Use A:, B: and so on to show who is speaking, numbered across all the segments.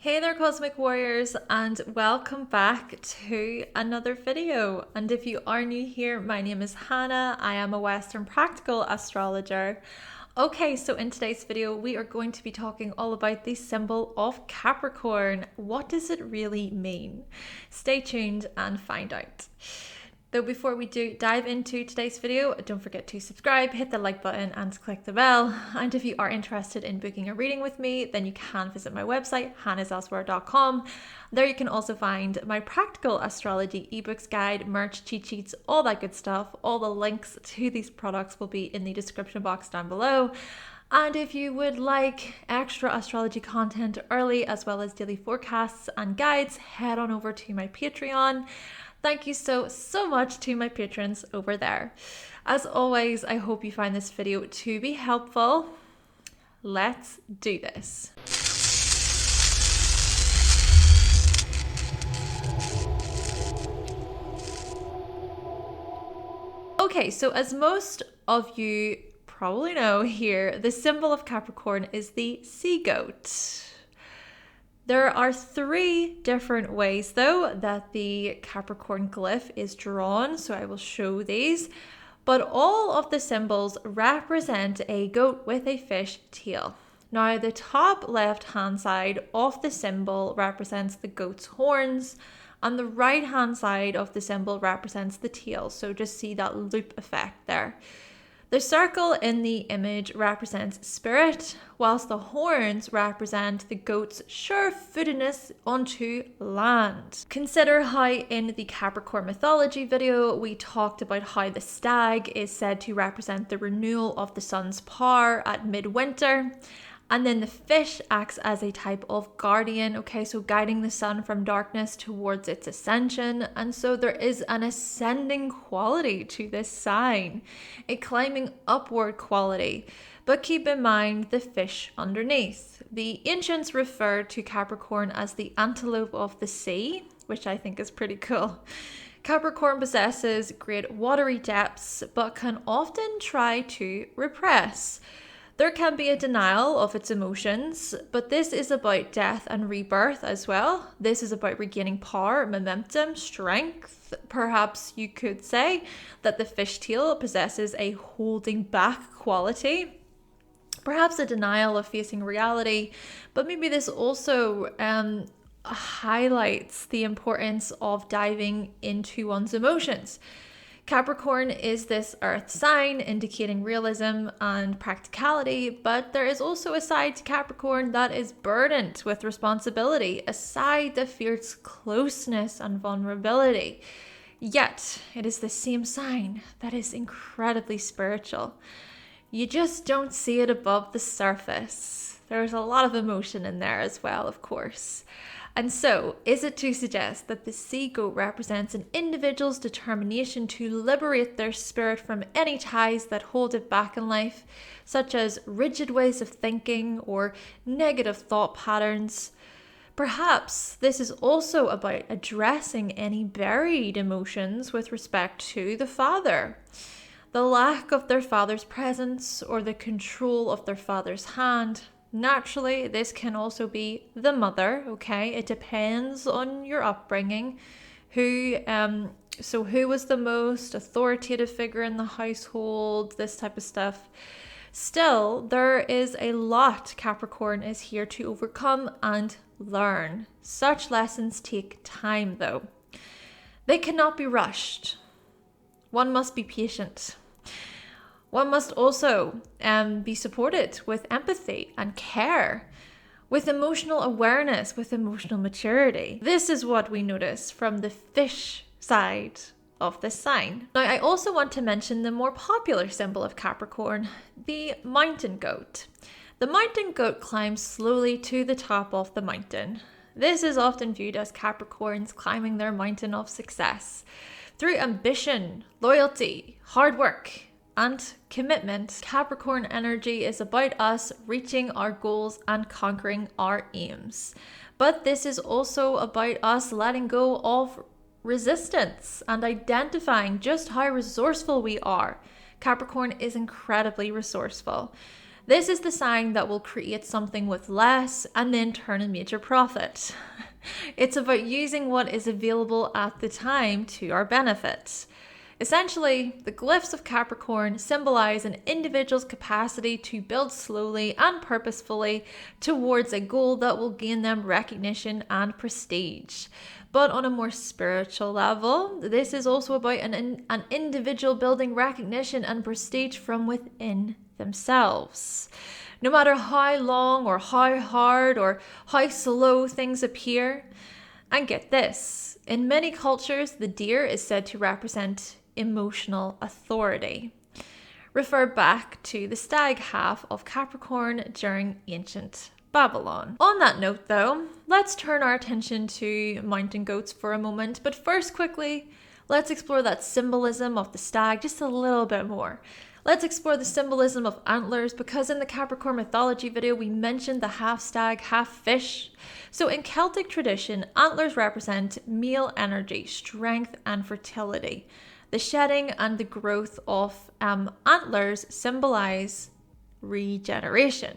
A: Hey there Cosmic Warriors, and welcome back to another video. And if you are new here, my name is Hannah. I am a Western Practical Astrologer. Okay, so in today's video, we are going to be talking all about the symbol of Capricorn. What does it really mean? Stay tuned and find out. Though before we do dive into today's video, don't forget to subscribe, hit the like button and click the bell. And if you are interested in booking a reading with me, then you can visit my website, hannahselsewhere.com. There you can also find my practical astrology ebooks guide, merch, cheat sheets, all that good stuff. All the links to these products will be in the description box down below. And if you would like extra astrology content early, as well as daily forecasts and guides, head on over to my Patreon. Thank you so much to my patrons over there. As always, I hope you find this video to be helpful. Let's do this. Okay, so as most of you probably know here, the symbol of Capricorn is the sea goat. There are three different ways though that the Capricorn glyph is drawn, so I will show these. But all of the symbols represent a goat with a fish tail. Now the top left hand side of the symbol represents the goat's horns, and the right hand side of the symbol represents the tail, so just see that loop effect there. The circle in the image represents spirit, whilst the horns represent the goat's sure-footedness onto land. Consider how in the Capricorn mythology video, we talked about how the stag is said to represent the renewal of the sun's power at midwinter. And then the fish acts as a type of guardian, okay, so guiding the sun from darkness towards its ascension. And so there is an ascending quality to this sign, a climbing upward quality. But keep in mind the fish underneath. The ancients referred to Capricorn as the antelope of the sea, which I think is pretty cool. Capricorn possesses great watery depths, but can often try to repress. There can be a denial of its emotions, but this is about death and rebirth as well. This is about regaining power, momentum, strength. Perhaps you could say that the fishtail possesses a holding back quality. Perhaps a denial of facing reality, but maybe this also highlights the importance of diving into one's emotions. Capricorn is this earth sign indicating realism and practicality, but there is also a side to Capricorn that is burdened with responsibility, a side that fears closeness and vulnerability. Yet, it is the same sign that is incredibly spiritual. You just don't see it above the surface. There's a lot of emotion in there as well, of course. And so, is it to suggest that the sea goat represents an individual's determination to liberate their spirit from any ties that hold it back in life, such as rigid ways of thinking or negative thought patterns? Perhaps this is also about addressing any buried emotions with respect to the father. The lack of their father's presence or the control of their father's hand. Naturally, this can also be the mother, okay? It depends on your upbringing. Who was the most authoritative figure in the household, this type of stuff. Still, there is a lot Capricorn is here to overcome and learn. Such lessons take time, though. They cannot be rushed. One must be patient. One must also be supported with empathy and care, with emotional awareness, with emotional maturity. This is what we notice from the fish side of this sign. Now, I also want to mention the more popular symbol of Capricorn, the mountain goat. The mountain goat climbs slowly to the top of the mountain. This is often viewed as Capricorns climbing their mountain of success through ambition, loyalty, hard work, and commitment. Capricorn energy is about us reaching our goals and conquering our aims. But this is also about us letting go of resistance and identifying just how resourceful we are. Capricorn is incredibly resourceful. This is the sign that will create something with less and then turn a major profit. It's about using what is available at the time to our benefit. Essentially, the glyphs of Capricorn symbolize an individual's capacity to build slowly and purposefully towards a goal that will gain them recognition and prestige. But on a more spiritual level, this is also about an individual building recognition and prestige from within themselves. No matter how long or how hard or how slow things appear. And get this, in many cultures, the deer is said to represent emotional authority. Refer back to the stag half of Capricorn during ancient Babylon. On that note though, let's turn our attention to mountain goats for a moment, but first quickly, let's explore that symbolism of the stag just a little bit more. Let's explore the symbolism of antlers, because in the Capricorn mythology video, we mentioned the half stag, half fish. So in Celtic tradition, antlers represent male energy, strength, and fertility. The shedding and the growth of antlers symbolize regeneration.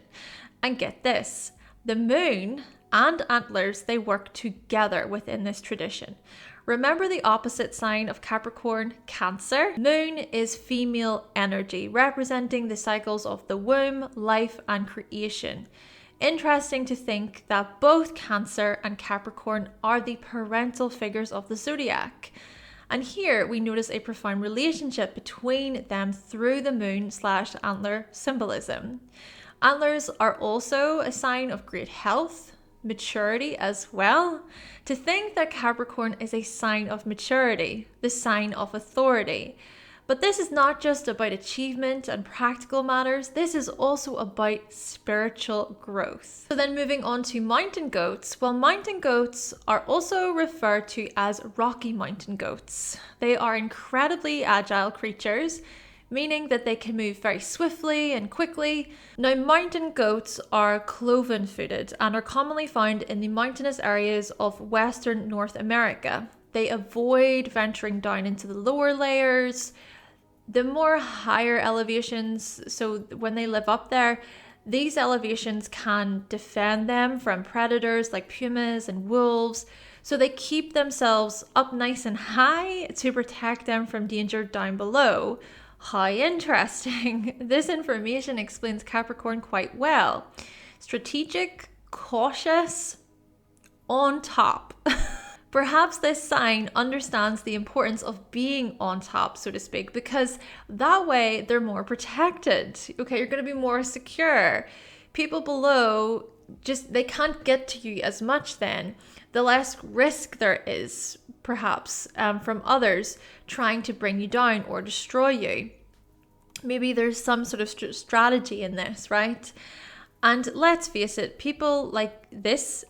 A: And get this, the moon and antlers, they work together within this tradition. Remember the opposite sign of Capricorn, Cancer? Moon is female energy, representing the cycles of the womb, life, and creation. Interesting to think that both Cancer and Capricorn are the parental figures of the zodiac. And here we notice a profound relationship between them through the moon/antler symbolism. Antlers are also a sign of great health, maturity as well. To think that Capricorn is a sign of maturity, the sign of authority. But this is not just about achievement and practical matters, this is also about spiritual growth. So then moving on to mountain goats. Well, mountain goats are also referred to as Rocky Mountain goats. They are incredibly agile creatures, meaning that they can move very swiftly and quickly. Now, mountain goats are cloven-footed and are commonly found in the mountainous areas of Western North America. They avoid venturing down into the lower layers. The more higher elevations, so when they live up there, these elevations can defend them from predators like pumas and wolves. So they keep themselves up nice and high to protect them from danger down below. How interesting. This information explains Capricorn quite well. Strategic, cautious, on top. Perhaps this sign understands the importance of being on top, so to speak, because that way they're more protected. Okay, you're going to be more secure. People below, they can't get to you as much then. The less risk there is, perhaps, from others trying to bring you down or destroy you. Maybe there's some sort of strategy in this, right? And let's face it, people like this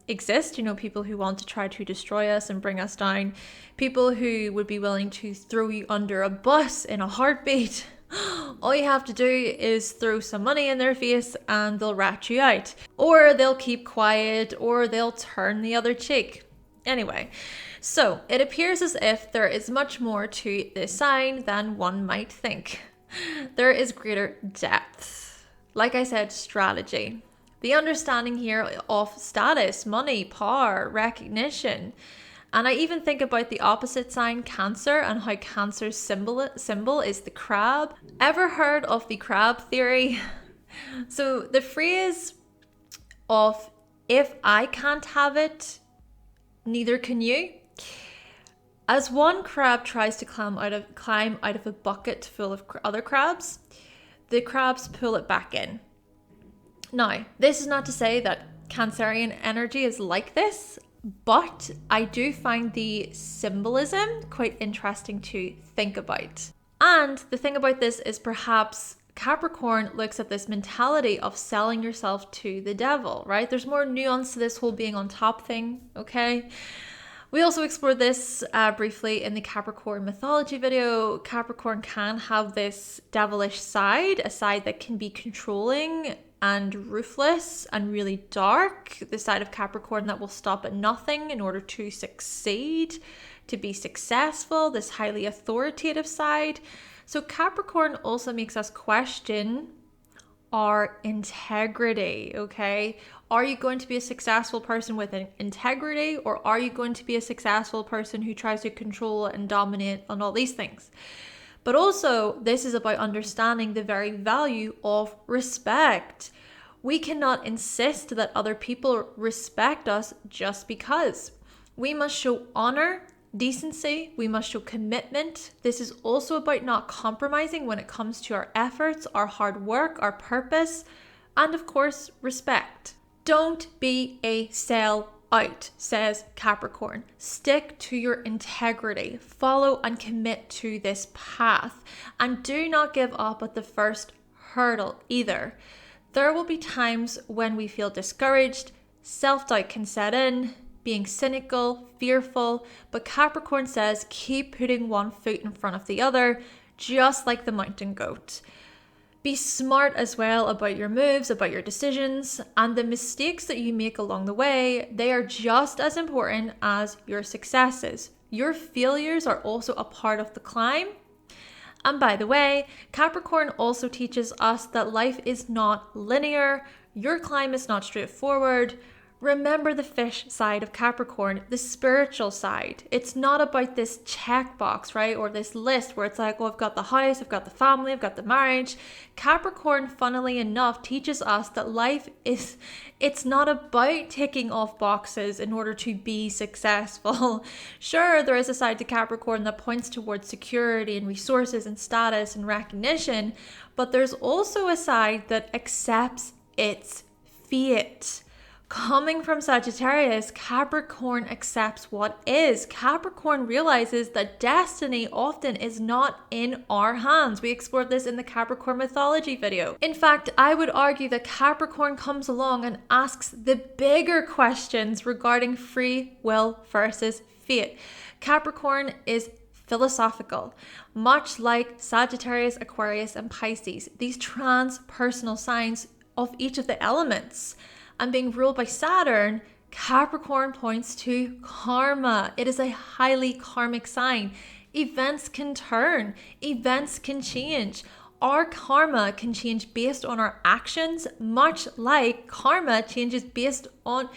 A: exist, people who want to try to destroy us and bring us down, people who would be willing to throw you under a bus in a heartbeat. All you have to do is throw some money in their face and they'll rat you out, or they'll keep quiet, or they'll turn the other cheek. Anyway, so it appears as if there is much more to this sign than one might think. There is greater depth. Like I said, strategy. The understanding here of status, money, power, recognition. And I even think about the opposite sign, Cancer, and how Cancer's symbol is the crab. Ever heard of the crab theory? So the phrase of, if I can't have it, neither can you. As one crab tries to climb out of a bucket full of other crabs, the crabs pull it back in. Now, this is not to say that Cancerian energy is like this, but I do find the symbolism quite interesting to think about. And the thing about this is perhaps Capricorn looks at this mentality of selling yourself to the devil, right? There's more nuance to this whole being on top thing, okay? We also explored this briefly in the Capricorn mythology video. Capricorn can have this devilish side, a side that can be controlling and ruthless and really dark, the side of Capricorn that will stop at nothing in order to succeed, to be successful, this highly authoritative side. So Capricorn also makes us question our integrity, okay? Are you going to be a successful person with an integrity, or are you going to be a successful person who tries to control and dominate on all these things? But also, this is about understanding the very value of respect. We cannot insist that other people respect us just because. We must show honor, decency, we must show commitment. This is also about not compromising when it comes to our efforts, our hard work, our purpose, and of course, respect. Don't be a sellout, says Capricorn. Stick to your integrity. Follow and commit to this path. And do not give up at the first hurdle either. There will be times when we feel discouraged, self-doubt can set in, being cynical, fearful, but Capricorn says keep putting one foot in front of the other, just like the mountain goat. Be smart as well about your moves, about your decisions, and the mistakes that you make along the way, they are just as important as your successes. Your failures are also a part of the climb. And by the way, Capricorn also teaches us that life is not linear. Your climb is not straightforward. Remember the fish side of Capricorn, the spiritual side. It's not about this checkbox, right? Or this list where it's like, oh, I've got the house, I've got the family, I've got the marriage. Capricorn, funnily enough, teaches us that life it's not about ticking off boxes in order to be successful. Sure, there is a side to Capricorn that points towards security and resources and status and recognition, but there's also a side that accepts its fate. Coming from Sagittarius, Capricorn accepts what is. Capricorn realizes that destiny often is not in our hands. We explored this in the Capricorn mythology video. In fact, I would argue that Capricorn comes along and asks the bigger questions regarding free will versus fate. Capricorn is philosophical, much like Sagittarius, Aquarius, and Pisces, these transpersonal signs of each of the elements. And being ruled by Saturn, Capricorn points to karma. It is a highly karmic sign. Events can turn, events can change. Our karma can change based on our actions, much like karma changes based on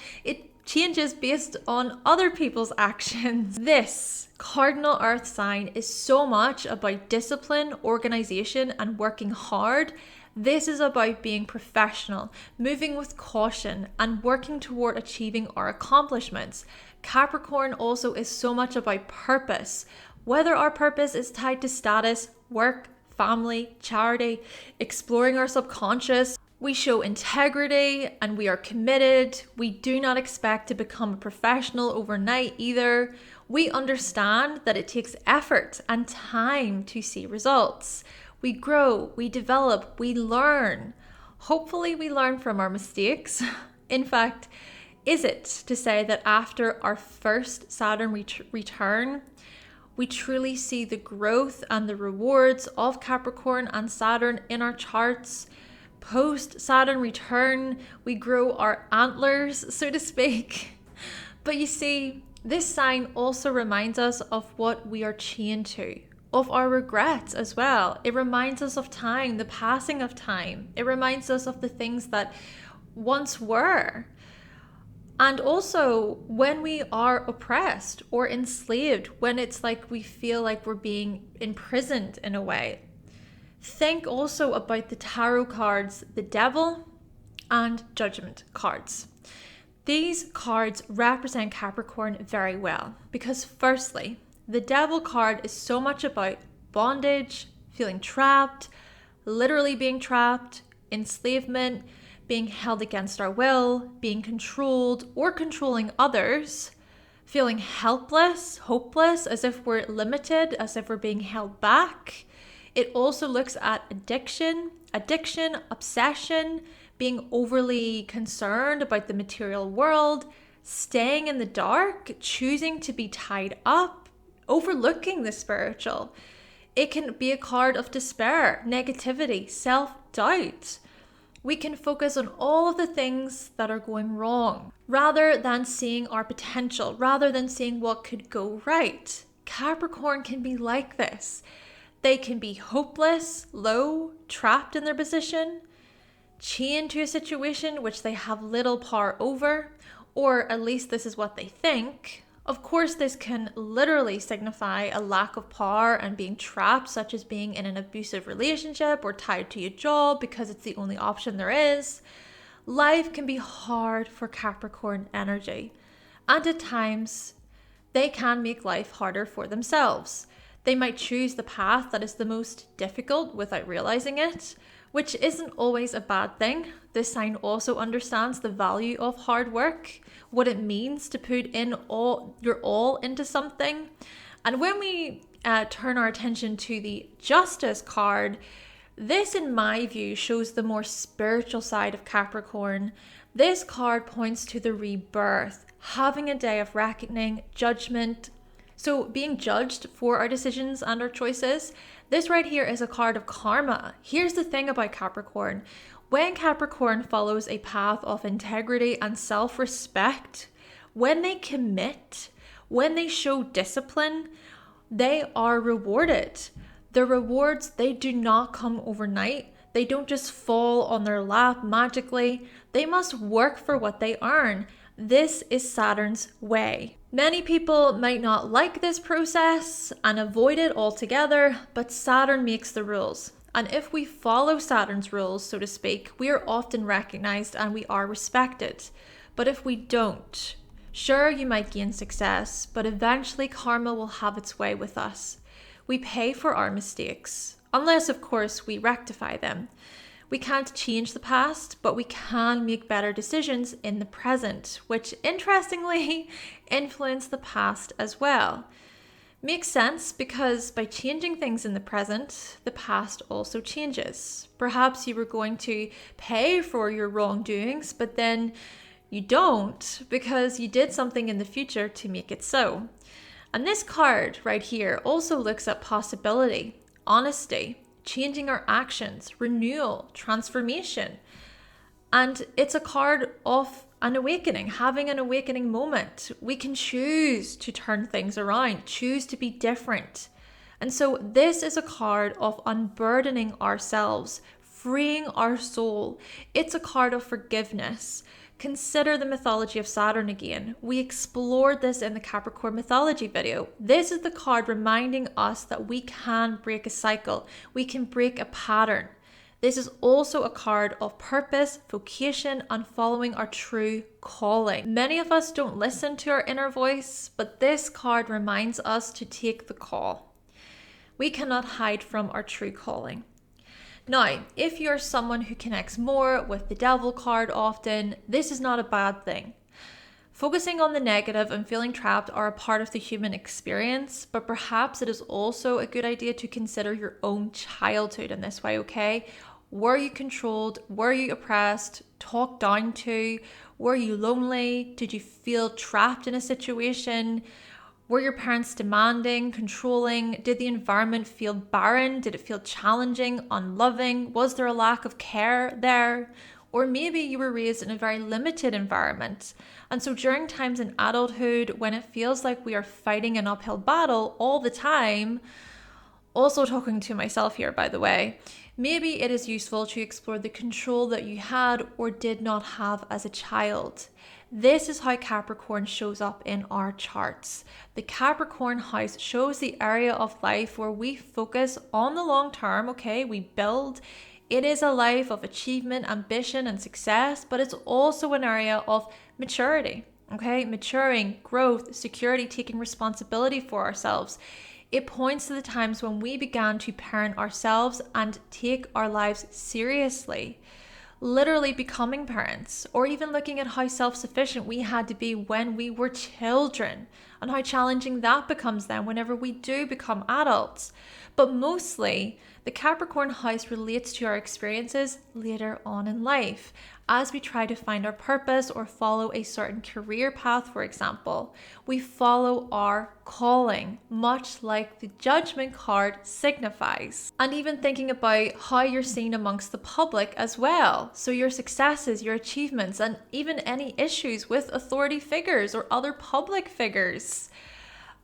A: other people's actions. This Cardinal Earth sign is so much about discipline, organization, and working hard. This is about being professional, moving with caution, and working toward achieving our accomplishments. Capricorn also is so much about purpose. Whether our purpose is tied to status, work, family, charity, exploring our subconscious, we show integrity and we are committed. We do not expect to become a professional overnight either. We understand that it takes effort and time to see results. We grow, we develop, we learn. Hopefully we learn from our mistakes. In fact, is it to say that after our first Saturn return, we truly see the growth and the rewards of Capricorn and Saturn in our charts? Post Saturn return, we grow our antlers, so to speak. But you see, this sign also reminds us of what we are chained to, of our regrets as well. It reminds us of time, the passing of time. It reminds us of the things that once were. And also when we are oppressed or enslaved, when it's like we feel like we're being imprisoned in a way. Think also about the tarot cards, the Devil and Judgment cards. These cards represent Capricorn very well because firstly, the Devil card is so much about bondage, feeling trapped, literally being trapped, enslavement, being held against our will, being controlled or controlling others, feeling helpless, hopeless, as if we're limited, as if we're being held back. It also looks at addiction, obsession, being overly concerned about the material world, staying in the dark, choosing to be tied up, overlooking the spiritual. It can be a card of despair, negativity, self-doubt. We can focus on all of the things that are going wrong rather than seeing our potential, rather than seeing what could go right. Capricorn can be like this. They can be hopeless, low, trapped in their position. chained to a situation which they have little power over, or at least this is what they think. Of course, this can literally signify a lack of power and being trapped, such as being in an abusive relationship or tied to your job because it's the only option there is. Life can be hard for Capricorn energy, and at times they can make life harder for themselves. They might choose the path that is the most difficult without realizing it, which isn't always a bad thing. This sign also understands the value of hard work, what it means to put in your all into something. And when we turn our attention to the Justice card, this, in my view, shows the more spiritual side of Capricorn. This card points to the rebirth, having a day of reckoning, judgment. So being judged for our decisions and our choices. This right here is a card of karma. Here's the thing about Capricorn. When Capricorn follows a path of integrity and self-respect, when they commit, when they show discipline, they are rewarded. The rewards, they do not come overnight. They don't just fall on their lap magically. They must work for what they earn. This is Saturn's way. Many people might not like this process and avoid it altogether, but Saturn makes the rules. And if we follow Saturn's rules, so to speak, we are often recognized and we are respected. But if we don't, sure, you might gain success, but eventually karma will have its way with us. We pay for our mistakes, unless, of course, we rectify them. We can't change the past, but we can make better decisions in the present, which interestingly influence the past as well. Makes sense because by changing things in the present, the past also changes. Perhaps you were going to pay for your wrongdoings, but then you don't because you did something in the future to make it so. And this card right here also looks at possibility, honesty, changing our actions, renewal, transformation. And it's a card of an awakening, having an awakening moment. We can choose to turn things around, choose to be different. And so this is a card of unburdening ourselves, freeing our soul. It's a card of forgiveness. Consider the mythology of Saturn again. We explored this in the Capricorn mythology video. This is the card reminding us that we can break a cycle. We can break a pattern. This is also a card of purpose, vocation, and following our true calling. Many of us don't listen to our inner voice, but this card reminds us to take the call. We cannot hide from our true calling. Now, if you're someone who connects more with the Devil card often, this is not a bad thing. Focusing on the negative and feeling trapped are a part of the human experience, but perhaps it is also a good idea to consider your own childhood in this way, okay? Were you controlled? Were you oppressed? Talked down to? Were you lonely? Did you feel trapped in a situation? Were your parents demanding, controlling? Did the environment feel barren? Did it feel challenging, unloving? Was there a lack of care there? Or maybe you were raised in a very limited environment. And so during times in adulthood, when it feels like we are fighting an uphill battle all the time, also talking to myself here, by the way, maybe it is useful to explore the control that you had or did not have as a child. This is how Capricorn shows up in our charts. The Capricorn house shows the area of life where we focus on the long term, okay? We build. It is a life of achievement, ambition, and success, but it's also an area of maturity, okay? Maturing, growth, security, taking responsibility for ourselves. It points to the times when we began to parent ourselves and take our lives seriously. Literally becoming parents, or even looking at how self-sufficient we had to be when we were children and how challenging that becomes then whenever we do become adults. But mostly, the Capricorn house relates to our experiences later on in life as we try to find our purpose or follow a certain career path, for example. We follow our calling, much like the Judgment card signifies. And even thinking about how you're seen amongst the public as well. So your successes, your achievements, and even any issues with authority figures or other public figures.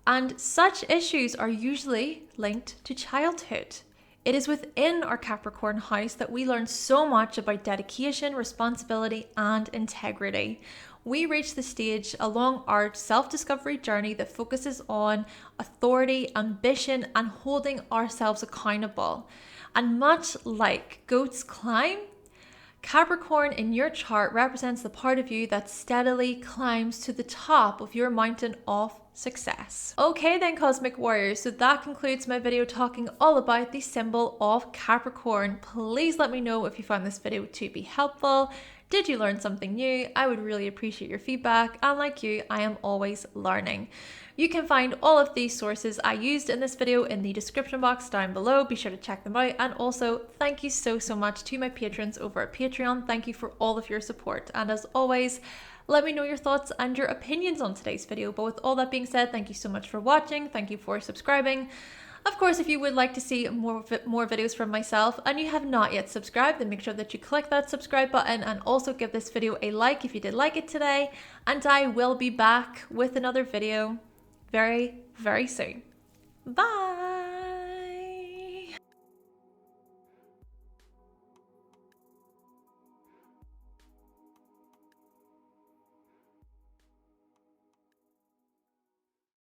A: And such issues are usually linked to childhood. It is within our Capricorn house that we learn so much about dedication, responsibility, and integrity. We reach the stage along our self-discovery journey that focuses on authority, ambition, and holding ourselves accountable. And much like goats climb, Capricorn in your chart represents the part of you that steadily climbs to the top of your mountain of success. Okay then, Cosmic Warriors, so that concludes my video talking all about the symbol of Capricorn. Please let me know if you found this video to be helpful. Did you learn something new? I would really appreciate your feedback, and like you, I am always learning. You can find all of these sources I used in this video in the description box down below. Be sure to check them out. And also, thank you so much to my patrons over at Patreon. Thank you for all of your support. And as always, let me know your thoughts and your opinions on today's video. But with all that being said, thank you so much for watching. Thank you for subscribing. Of course, if you would like to see more videos from myself and you have not yet subscribed, then make sure that you click that subscribe button and also give this video a like if you did like it today. And I will be back with another video very soon. Bye!